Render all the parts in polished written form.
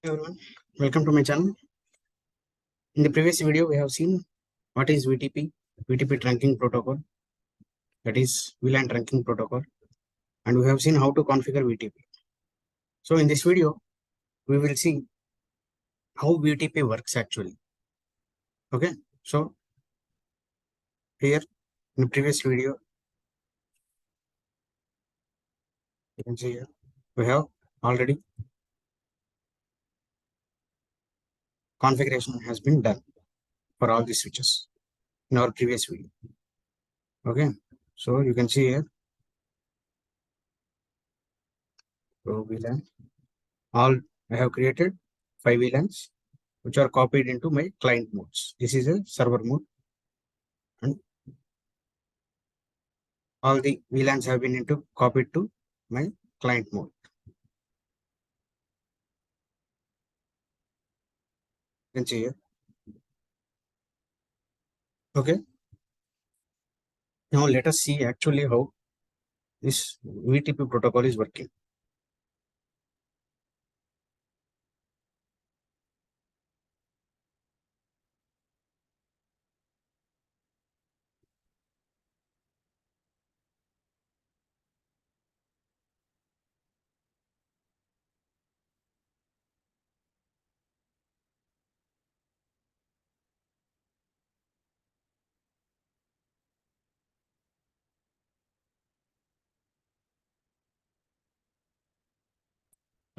Hey everyone, welcome to my channel. In the previous video, we have seen what is VTP, VTP trunking protocol, that is VLAN trunking protocol, and we have seen how to configure VTP. So in this video, we will see how VTP works actually. Okay, so here in the previous video, you can see here we have already configuration has been done for all these switches in our previous video. Okay, so you can see here, so VLAN, all I have created 5 VLANs which are copied into my client modes. This is a server mode, and all the VLANs have been copied to my client mode. You can see here. Okay. Now let us see actually how this VTP protocol is working.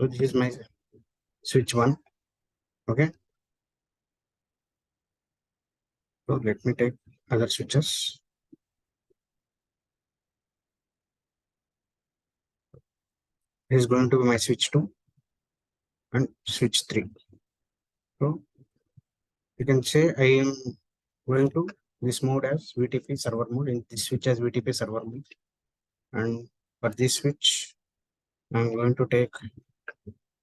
So this is my switch 1. Okay. So let me take other switches. This is going to be my switch 2 and switch 3. So you can say I am going to this mode as VTP server mode, and this switch as VTP server mode. And for this switch, I'm going to take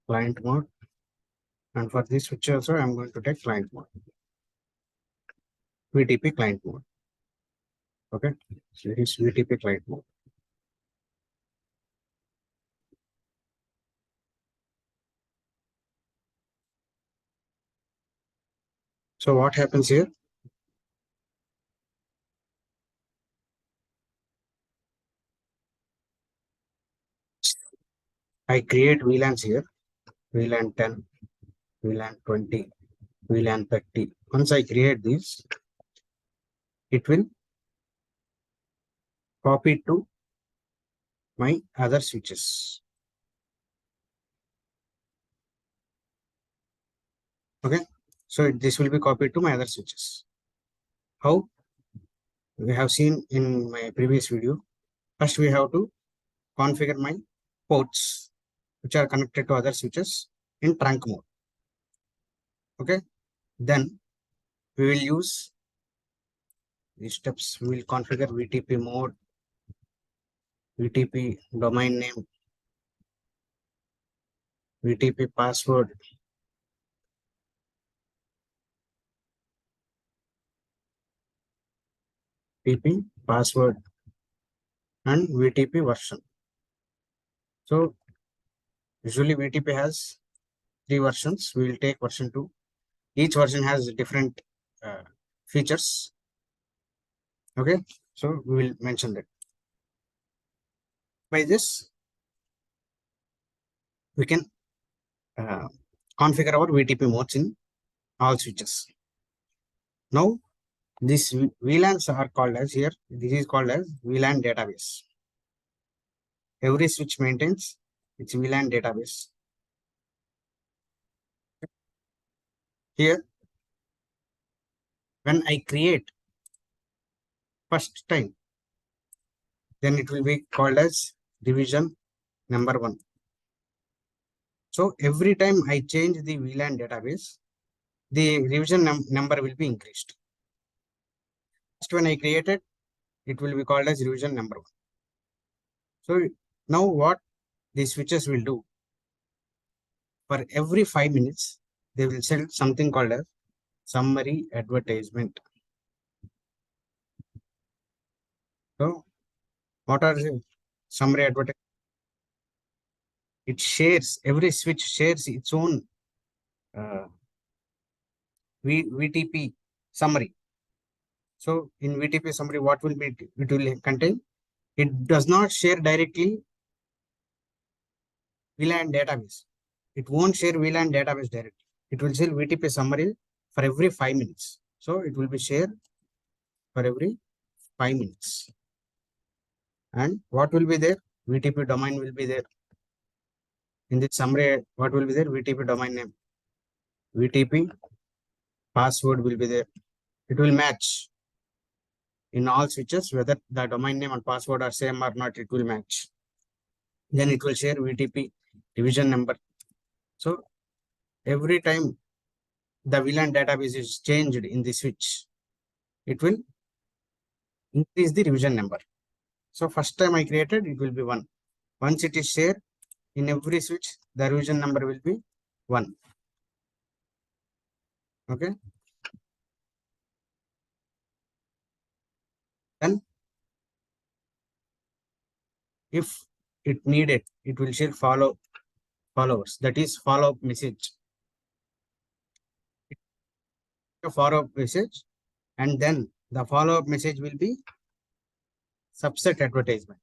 client mode, and for this switch also I'm going to take client mode, VTP client mode. Okay, so this is VTP client mode. So what happens here? I create VLANs here, VLAN 10, VLAN 20, VLAN 30. Once I create this, it will copy to my other switches. Okay, so this will be copied to my other switches. How? We have seen in my previous video. First, we have to configure my ports which are connected to other switches in trunk mode. Okay, then we will use these steps. We will configure VTP mode, VTP domain name, VTP password, VTP password, and VTP version. So usually VTP has 3 versions. We will take version 2. Each version has different features. Okay, so we will mention that. By this, we can configure our VTP modes in all switches. Now, these VLANs are called as here. This is called as VLAN database. Every switch maintains its VLAN database. Here, when I create first time, then it will be called as division number 1. So every time I change the VLAN database, the revision number will be increased. First, when I created, it will be called as revision number 1. So now what these switches will do, for every 5 minutes, they will send something called as summary advertisement. So what are the summary advertisement? It shares, every switch shares its own VTP summary. So in VTP summary, what will be it will contain? It does not share directly VLAN database. It won't share VLAN database directly. It will share VTP summary for every 5 minutes. So it will be shared for every 5 minutes. And what will be there? VTP domain will be there. In this summary, what will be there? VTP domain name. VTP password will be there. It will match in all switches, whether the domain name and password are same or not, it will match. Then it will share VTP division number. So every time the VLAN database is changed in the switch, it will increase the revision number. So first time I created, it will be 1. Once it is shared in every switch, the revision number will be 1. Okay. Then if it needed, it will share followers. That is follow-up message. A follow-up message, and then the follow-up message will be subset advertisement.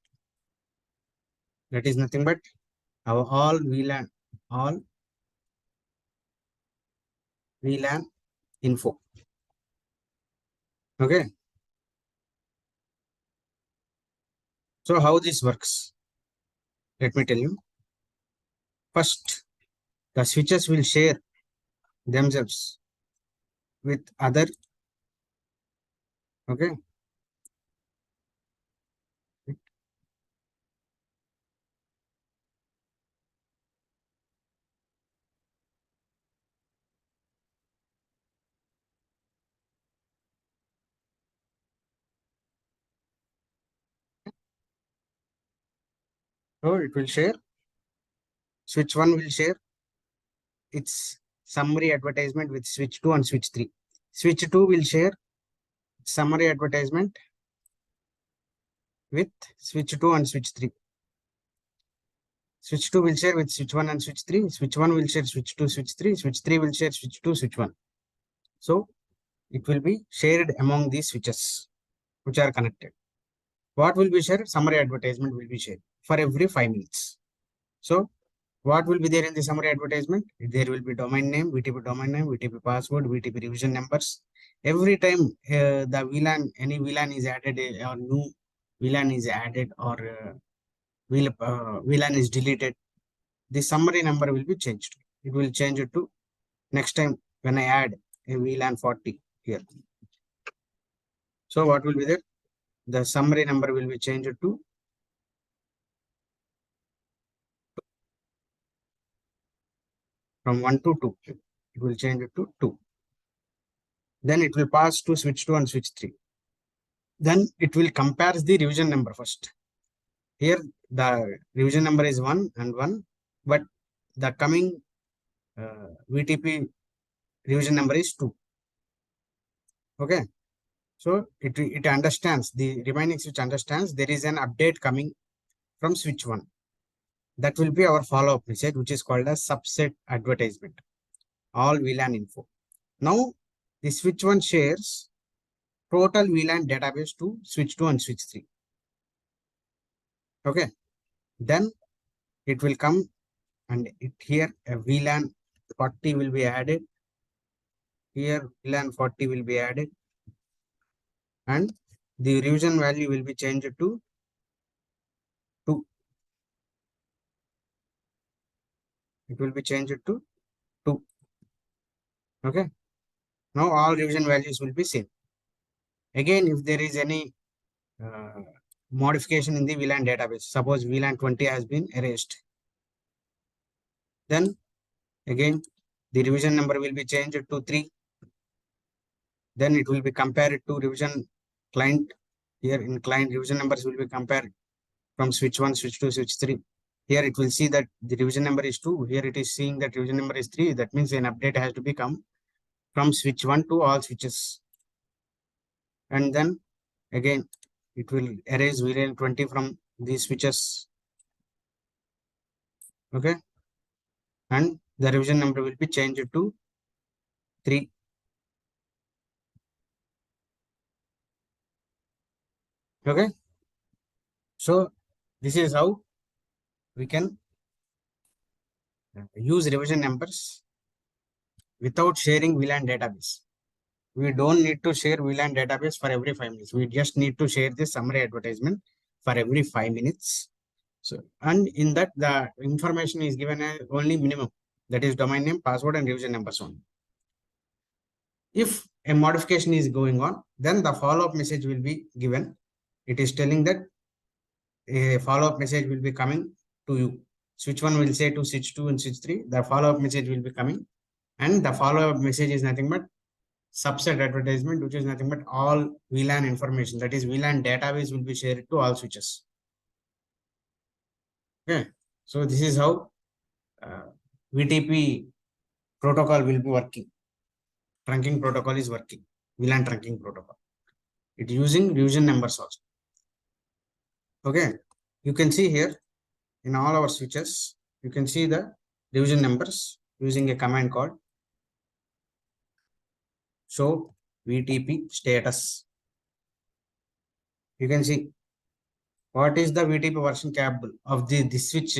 That is nothing but our all VLAN info. Okay. So how this works? Let me tell you. First, the switches will share themselves with other. Okay. So it will share. Switch 1 will share its summary advertisement with switch 2 and switch 3. Switch 2 will share summary advertisement with switch 2 and switch 3. Switch 2 will share with switch 1 and switch 3. Switch 1 will share switch 2, switch 3. Switch 3 will share switch 2, switch 1. So it will be shared among these switches which are connected. What will be shared? Summary advertisement will be shared for every 5 minutes. So what will be there in the summary advertisement? There will be domain name, VTP domain name, VTP password, VTP revision numbers. Every time the VLAN, any VLAN is added or new VLAN is added or VLAN is deleted, the summary number will be changed. It will change it to next time when I add a VLAN 40 here. So what will be there? The summary number will be changed to from 1 to 2. It will change it to 2. Then it will pass to switch 2 and switch 3. Then it will compare the revision number first. Here the revision number is 1 and 1, but the coming VTP revision number is 2. Okay. So it understands, the remaining switch understands there is an update coming from switch 1. That will be our follow-up message, which is called as subset advertisement. All VLAN info. Now the switch 1 shares total VLAN database to switch 2 and switch 3. Okay. Then it will come and here a VLAN 40 will be added. Here VLAN 40 will be added. And the revision value will be changed to 2. It will be changed to 2. Okay. Now all revision values will be same. Again, if there is any modification in the VLAN database, suppose VLAN 20 has been erased, then again the revision number will be changed to 3. Then it will be compared to revision client. Here in client, revision numbers will be compared from switch 1, switch 2, switch 3. Here it will see that the revision number is 2. Here it is seeing that revision number is 3. That means an update has to become from switch 1 to all switches. And then again, it will erase VLAN 20 from these switches. Okay. And the revision number will be changed to 3. Okay. So this is how we can use revision numbers without sharing VLAN database. We don't need to share VLAN database for every 5 minutes. We just need to share this summary advertisement for every 5 minutes. So, and in that the information is given as only minimum, that is domain name, password, and revision numbers only. If a modification is going on, then the follow-up message will be given. It is telling that a follow-up message will be coming to you. Switch 1 will say to switch 2 and switch 3, the follow-up message will be coming. And the follow-up message is nothing but subset advertisement, which is nothing but all VLAN information. That is VLAN database will be shared to all switches. Okay. So this is how VTP protocol will be working. Trunking protocol is working. VLAN trunking protocol. It using revision numbers also. Okay. You can see here in all our switches, you can see the revision numbers using a command called show VTP status. You can see what is the VTP version capable of this switch.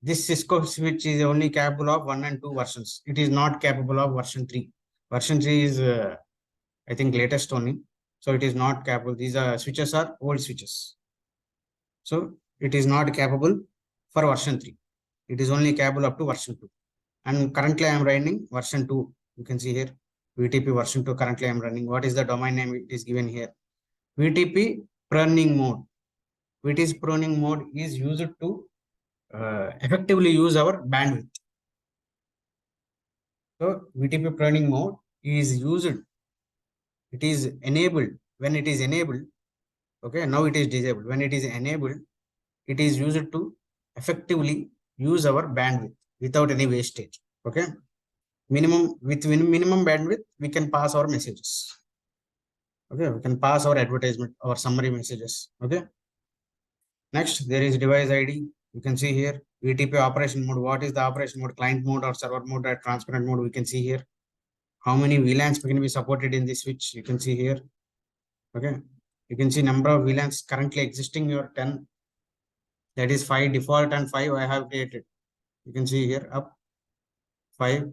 This Cisco switch is only capable of 1 and 2 versions. It is not capable of version 3. Version 3 is, I think, latest only. So it is not capable. These switches are old switches. So it is not capable for version 3. It is only capable up to version 2. And currently I am running version 2. You can see here VTP version 2 currently I am running. What is the domain name? It is given here. VTP pruning mode. VTP pruning mode is used to effectively use our bandwidth. So VTP pruning mode is used. It is enabled. When it is enabled, okay, now it is disabled. When it is enabled, it is used to effectively use our bandwidth without any wastage. Okay. With minimum bandwidth, we can pass our messages. Okay, we can pass our advertisement, our summary messages. Okay. Next, there is device ID. You can see here VTP operation mode. What is the operation mode? Client mode or server mode or transparent mode? We can see here. How many VLANs can be supported in this switch? You can see here. Okay. You can see number of VLANs currently existing your 10. That is 5 default and 5 I have created. You can see here up 5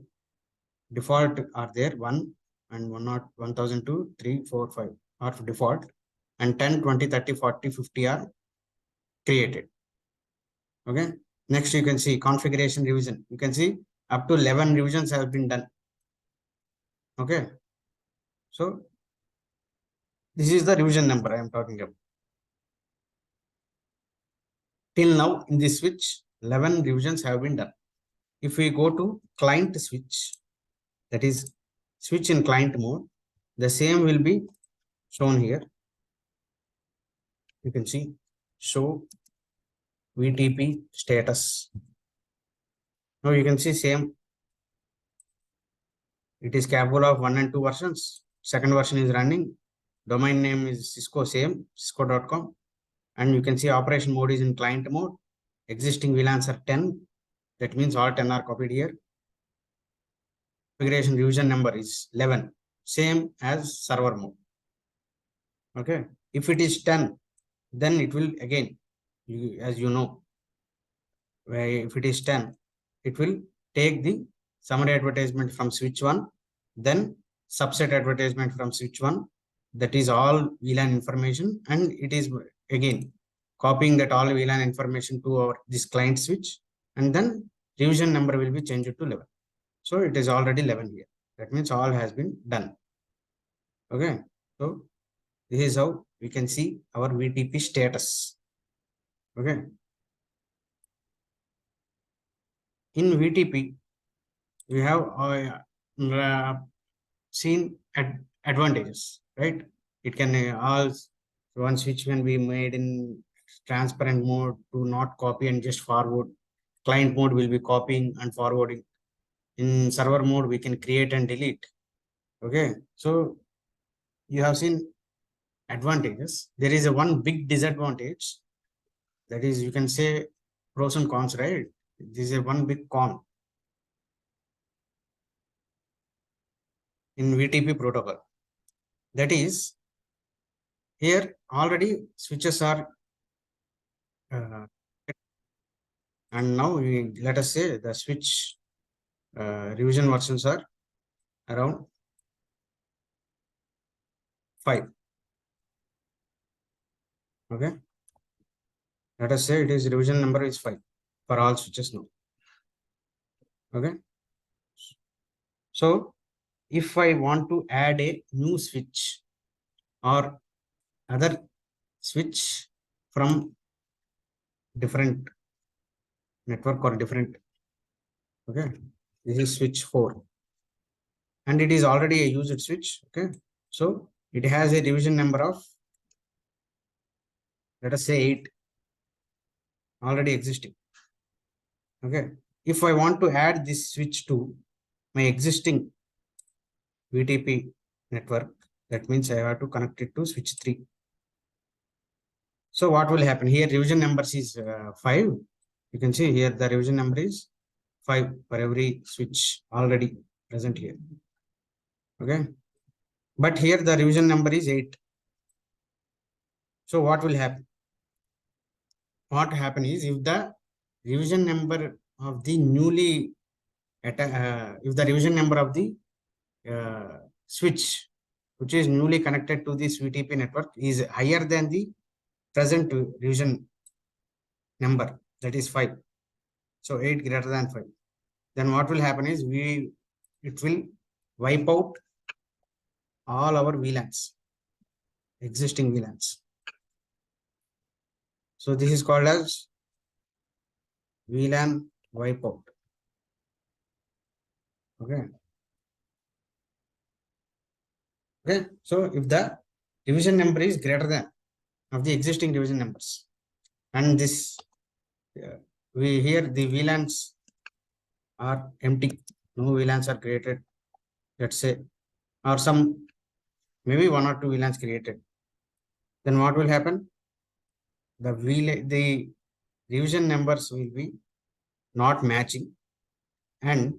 default are there, 1 and 1 not 1002, 3, 4, 5 are default, and 10, 20, 30, 40, 50 are created. Okay. Next, you can see configuration revision. You can see up to 11 revisions have been done. Okay. So this is the revision number I am talking about. Till now in this switch, 11 revisions have been done. If we go to client switch, that is switch in client mode, the same will be shown here. You can see show VTP status. Now you can see same. It is capable of 1 and 2 versions. Second version is running. Domain name is Cisco, same cisco.com. And you can see operation mode is in client mode. Existing VLANs are 10. That means all 10 are copied here. Configuration revision number is 11. Same as server mode. Okay. If it is 10, then it will again, as you know, if it is 10, it will take the summary advertisement from switch 1, then subset advertisement from switch 1. That is all VLAN information, and it is again copying that all VLAN information to our this client switch, and then revision number will be changed to 11. So it is already 11 here. That means all has been done. Okay. So this is how we can see our VTP status. Okay. In VTP, we have seen advantages, right? It can all one switch can be made in transparent mode to not copy and just forward. Client mode will be copying and forwarding. In server mode, we can create and delete. Okay, so you have seen advantages. There is a one big disadvantage. That is, you can say pros and cons, right? This is a one big con. in VTP protocol. That is, here already switches are uh, and now let us say the switch revision versions are around 5. Okay, let us say it is revision number is 5 for all switches now. Okay, so if I want to add a new switch or other switch from different network or different, okay, this is switch 4 and it is already a used switch. Okay, so it has a revision number of, let us say, 8 already existing. Okay, if I want to add this switch to my existing VTP network, that means I have to connect it to switch 3. So what will happen here? Revision numbers is 5. You can see here the revision number is 5 for every switch already present here. Okay, but here the revision number is 8. So what will happen? What happen is, if the revision number of the newly if the revision number of the switch which is newly connected to this VTP network is higher than the present revision number, that is 5. So 8 greater than 5. Then what will happen is it will wipe out all our VLANs, existing VLANs. So this is called as VLAN wipeout. Okay. Okay. So if the division number is greater than of the existing division numbers, and this we here the VLANs are empty, no VLANs are created, let's say, or some maybe 1 or 2 VLANs created, then what will happen? The revision numbers will be not matching and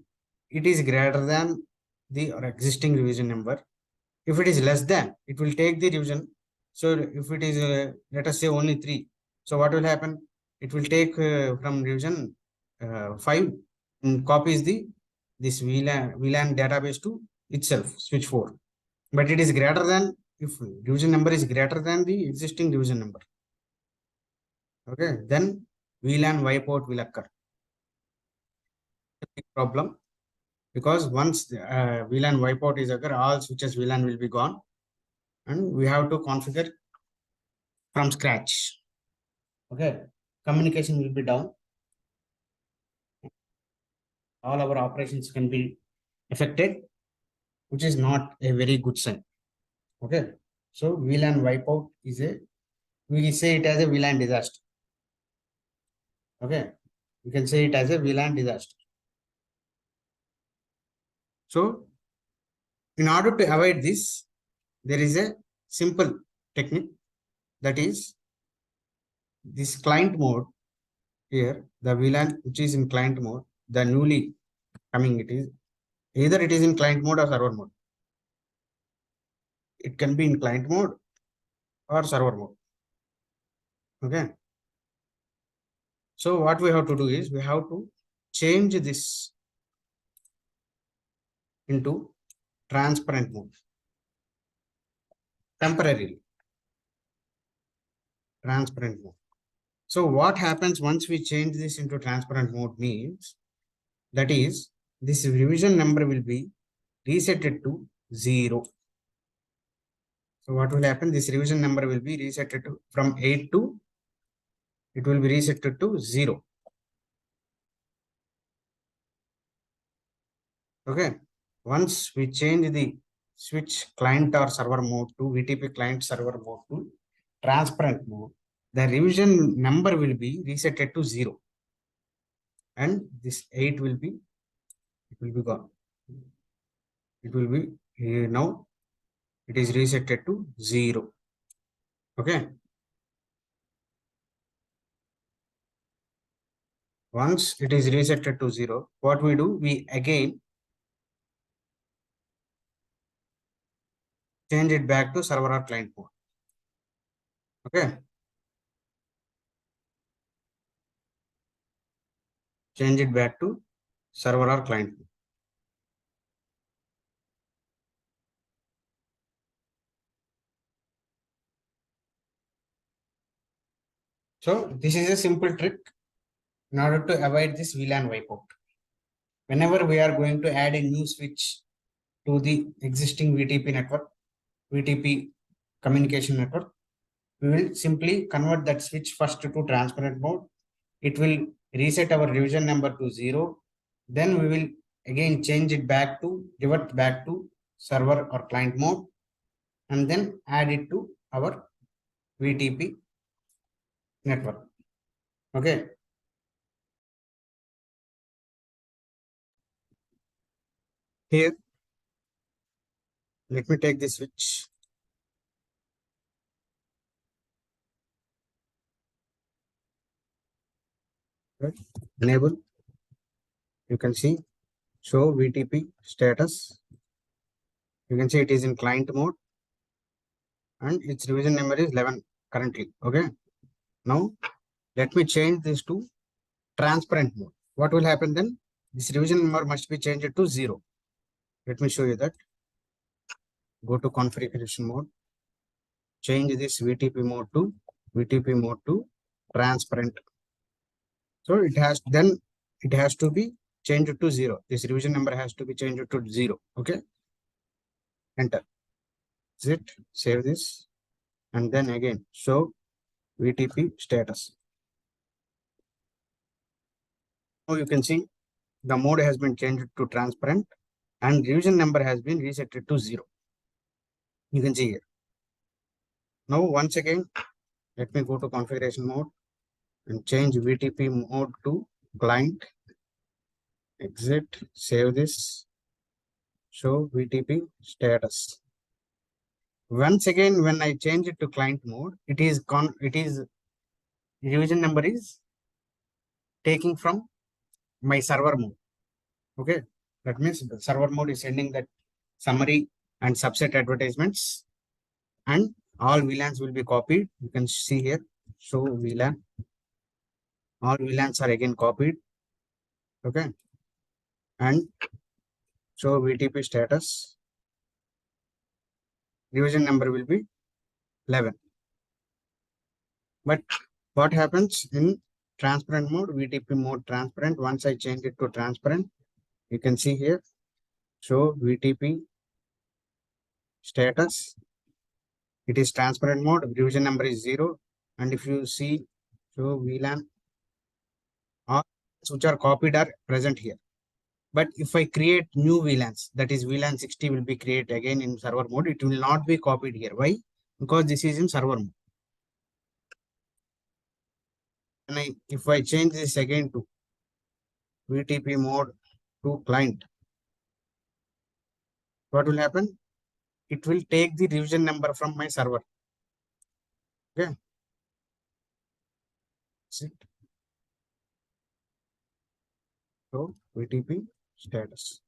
it is greater than the existing revision number. If it is less than, it will take the revision. So if it is let us say only 3, so what will happen? It will take from revision 5 and copies this VLAN database to itself, switch 4. But it is greater than, if revision number is greater than the existing revision number, okay, then VLAN wipeout will occur. Big problem, because once VLAN wipeout is occur, all switches VLAN will be gone and we have to configure from scratch. Okay, communication will be down, all our operations can be affected, which is not a very good sign. Okay, so VLAN wipeout is we will say it as a VLAN disaster. Okay, you can say it as a VLAN disaster. So in order to avoid this, there is a simple technique, that is this client mode. Here the VLAN which is in client mode, the newly coming, it is either it is in client mode or server mode. It can be in client mode or server mode. Okay, so what we have to do is we have to change this into transparent mode temporarily. Transparent mode. So what happens once we change this into transparent mode means, that is, this revision number will be resetted to 0. So what will happen? This revision number will be resetted to from 8 to, it will be resetted to 0. Okay. Once we change the switch client or server mode to VTP client server mode to transparent mode, the revision number will be resetted to 0. And this 8 will be, it will be gone. It will be now it is resetted to 0. Okay. Once it is resetted to 0, what we do? We again change it back to server or client mode. Okay. Change it back to server or client mode. So this is a simple trick in order to avoid this VLAN wipeout. Whenever we are going to add a new switch to the existing VTP network, VTP communication network, we will simply convert that switch first to transparent mode. It will reset our division number to 0. Then we will again change it back to revert back to server or client mode, and then add it to our VTP network. Okay. Here, let me take this switch. Right. Enable. You can see show VTP status. You can see it is in client mode and its revision number is 11 currently. Okay. Now let me change this to transparent mode. What will happen then? This revision number must be changed to 0. Let me show you that. Go to configuration mode. Change this VTP mode to transparent. So it has to be changed to 0. This revision number has to be changed to 0. Okay. Enter. Exit. Save this. And then again show VTP status. Now you can see the mode has been changed to transparent and revision number has been reset to 0. You can see here. Now once again, let me go to configuration mode and change VTP mode to client. Exit, save this, show VTP status. Once again, when I change it to client mode, it is revision number is taking from my server mode. Okay, that means the server mode is sending that summary and subset advertisements, and all VLANs will be copied. You can see here, show VLAN. All VLANs are again copied. Okay, and show VTP status. Revision number will be 11. But what happens in transparent mode, VTP mode transparent? Once I change it to transparent, you can see here, show VTP status. It is transparent mode, revision number is 0. And if you see, show VLAN, all which are copied are present here. But if I create new VLANs, that is VLAN 60 will be created again in server mode, it will not be copied here. Why? Because this is in server mode. And if I change this again to VTP mode to client, what will happen? It will take the revision number from my server. Okay. So VTP status.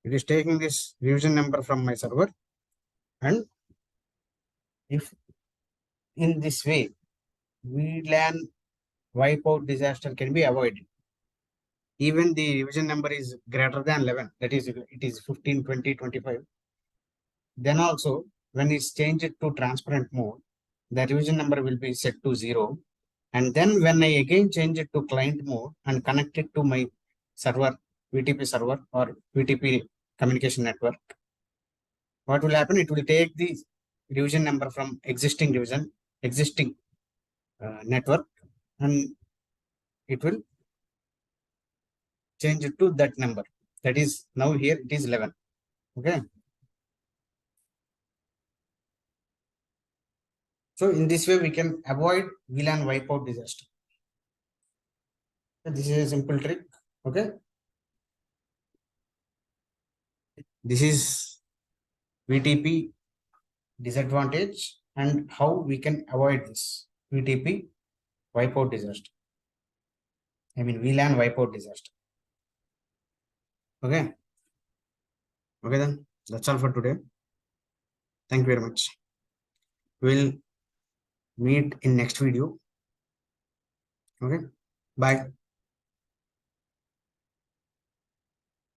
It is taking this revision number from my server, and if in this way VLAN wipeout disaster can be avoided. Even the revision number is greater than 11, that is, it is 15, 20, 25. Then also, when it's changed to transparent mode, the revision number will be set to 0. And then when I again change it to client mode and connect it to my server, VTP server or VTP communication network, what will happen? It will take the revision number from existing network, and it will change it to that number. That is, now here it is 11. Okay. So in this way, we can avoid VLAN wipeout disaster. This is a simple trick. Okay. This is VTP disadvantage and how we can avoid this VTP wipeout disaster. I mean VLAN wipeout disaster. Okay. Okay then. That's all for today. Thank you very much. We'll meet in next video. Okay, bye.